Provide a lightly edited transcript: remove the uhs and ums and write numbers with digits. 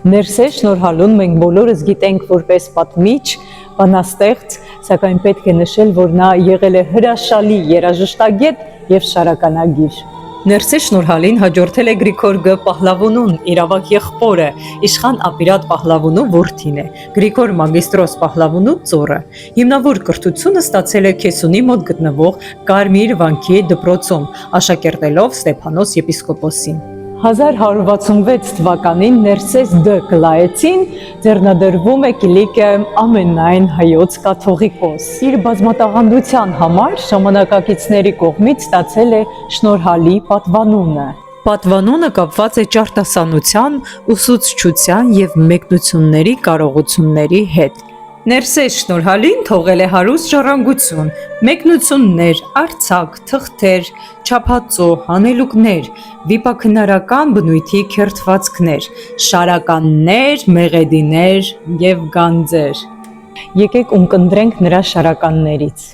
Ներսե շնորհալուն մենք բոլորս գիտենք որպես պատմիչ, բանաստեղծ, սակայն պետք է նշել, որ նա եղել է հրաշալի երաժշտագետ եւ շարականագիր։ Ներսե շնորհալին հաջորդել է Գրիգոր Գ. Պահլավունուն, իրավակ եղբորը, իշխան Ապիրատ Պահլավունու որդին է, Գրիգոր Մագիստրոս Պահլավունու ծոռը։ Հիմնավոր կրթությունը ստացել է Քեսունի մոտ գտնվող Կարմիր վանքի դպրոցում, աշակերտելով Ստեփանոս եպիսկոպոսին։ 1166 թվականին Ներսես Դ. Կլայեցին ձեռնադրվում է Կիլիկիա ամենայն հայոց կաթողիկոս։ Իր բազմատաղանդության համար ժամանակակիցների կողմից ստացել է շնորհալի պատվանունը։ Պատվանունը կապված է ճարտասանության, ուսուցչության եւ մեկնությունների կարողությունների հետ։ Ներսես շնորհալին թողել է հարուստ ժառանգություն, մեկնություններ, արձակ, թղթեր, չափածո, հանելուկներ, վիպաքնարական բնույթի քերթվածքներ, շարականներ, մեղեդիներ եւ գանձեր։ Եկեք ունկնդրենք նրա շարականներից։